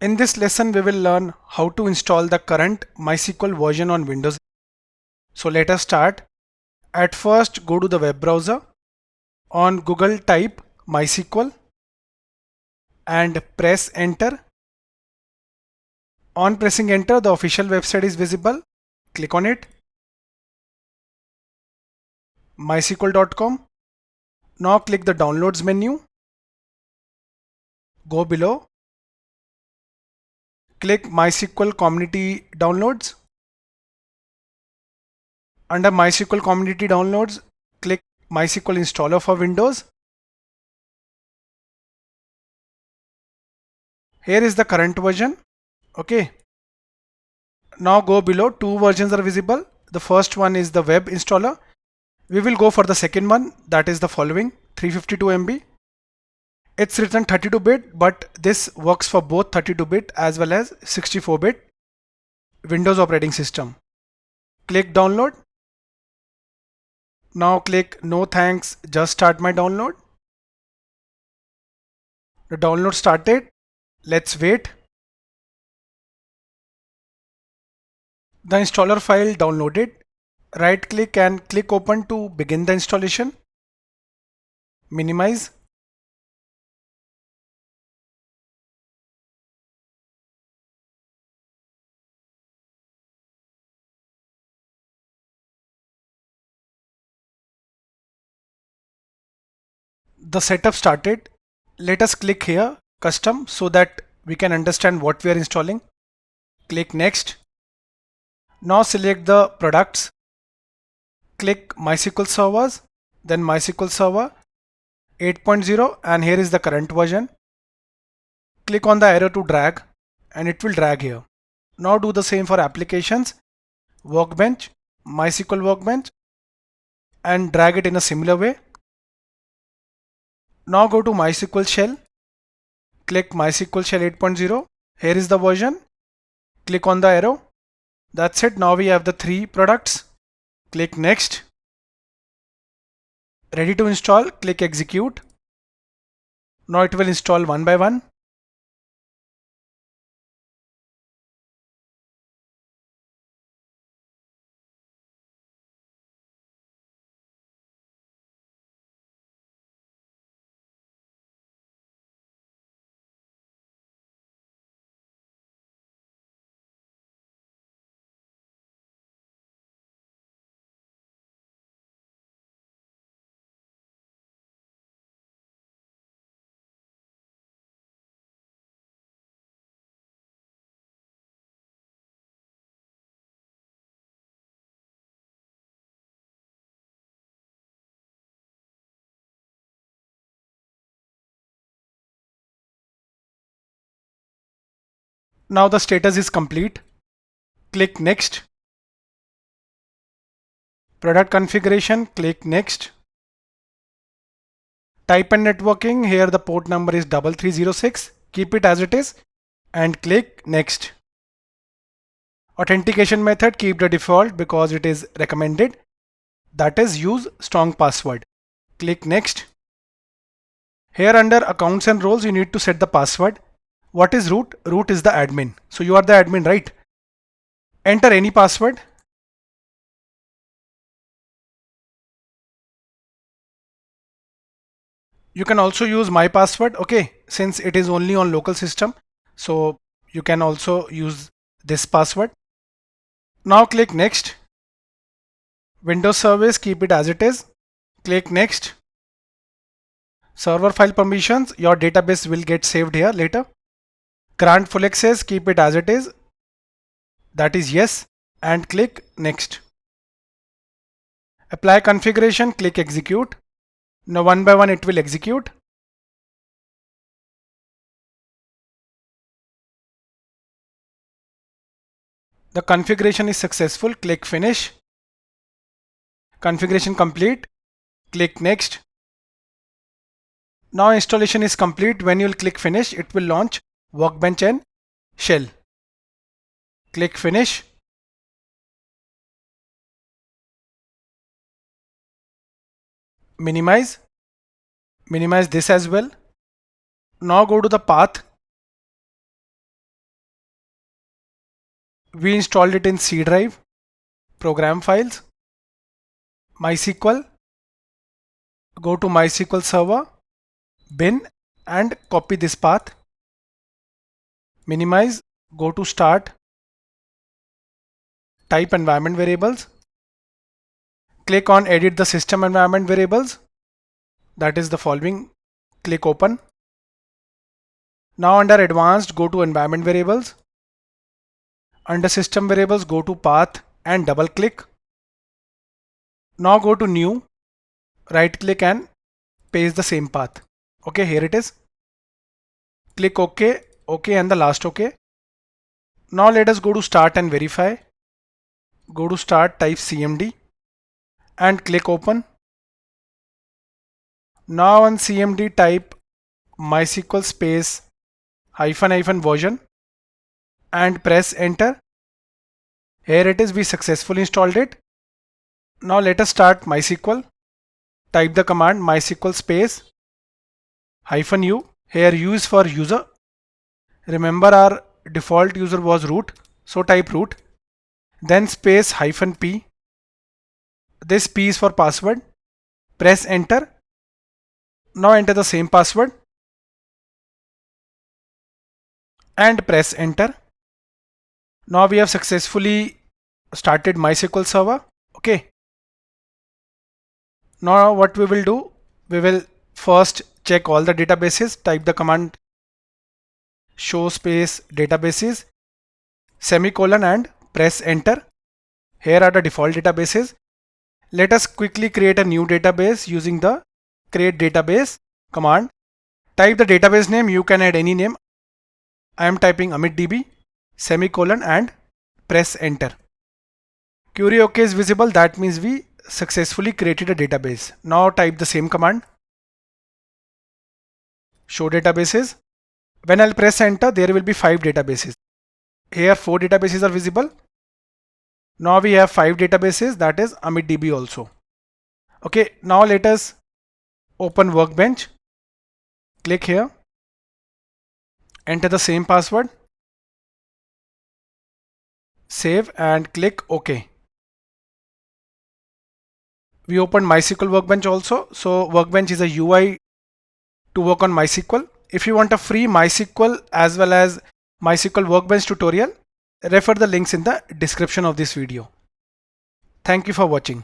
In this lesson, we will learn how to install the current MySQL version on Windows. So let us start. At first, go to the web browser. On Google, type MySQL and press enter. On pressing enter, the official website is visible. Click on it. MySQL.com. Now click the downloads menu. Go below. Click MySQL Community Downloads. Under MySQL Community Downloads, click MySQL Installer for Windows. Here is the current version. Okay. Now go below. Two versions are visible. The first one is the web installer. We will go for the second one, that is the following 352 MB. It's written 32-bit, but this works for both 32-bit as well as 64-bit Windows operating system. Click download. Now click no thanks, just start my download. The download started. Let's wait. The installer file downloaded. Right click and click open to begin the installation. Minimize. The setup started. Let us click here custom so that we can understand what we are installing. Click next. Now select the products. Click MySQL servers, then MySQL server 8.0, and here is the current version. Click on the arrow to drag and it will drag here. Now do the same for applications, Workbench, MySQL Workbench, and drag it in a similar way. Now go to MySQL Shell. Click MySQL Shell 8.0. Here is the version. Click on the arrow. That's it. Now we have the three products. Click next. Ready to install. Click execute. Now it will install one by one. Now the status is complete. Click next. Product configuration. Click next. Type and networking. Here the port number is 3306. Keep it as it is and click next. Authentication method, keep the default because it is recommended. That is use strong password. Click next. Here under accounts and roles, you need to set the password. What is root? Root is the admin. So you are the admin, right? Enter any password. You can also use my password. Okay, since it is only on local system, so you can also use this password. Now click next. Windows service, keep it as it is. Click next. Server file permissions, your database will get saved here later. Grant full access, keep it as it is. That is yes, and click next. Apply configuration, click execute. Now one by one it will execute. The configuration is successful, click finish. Configuration complete, click next. Now installation is complete. When you will click finish, it will launch Workbench and Shell. Click finish. Minimize this as well. Now go to the path. We installed it in C drive, program files, MySQL, go to MySQL server, bin and copy this path, minimize, go to start, type environment variables, click on edit the system environment variables, that is the following, click open. Now under advanced, go to environment variables, under system variables go to path and double click. Now go to new, right click and paste the same path. Okay, here it is. Click OK, OK and the last OK. Now let us go to start and verify. Go to start, type CMD and click open. Now on CMD type MySQL space -- version and press enter. Here it is, we successfully installed it. Now let us start MySQL. Type the command MySQL space -u. Here U is for user. Remember our default user was root, so type root. Then space -p. This P is for password. Press enter. Now enter the same password and press enter. Now we have successfully started MySQL server. Okay. Now what we will do, we will first check all the databases. Type the command show space databases semicolon and press enter. Here are the default databases. Let us quickly create a new database using the create database command. Type the database name, you can add any name. I am typing AmitDB semicolon and press enter. Query OK is visible, that means we successfully created a database. Now type the same command, show databases. When I'll press enter, there will be 5 databases. Here 4 databases are visible. Now we have 5 databases, that is AmitDB also. Okay, now let us open Workbench. Click here. Enter the same password. Save and click OK. We opened MySQL Workbench also. So Workbench is a UI to work on MySQL. If you want a free MySQL as well as MySQL Workbench tutorial, refer the links in the description of this video. Thank you for watching.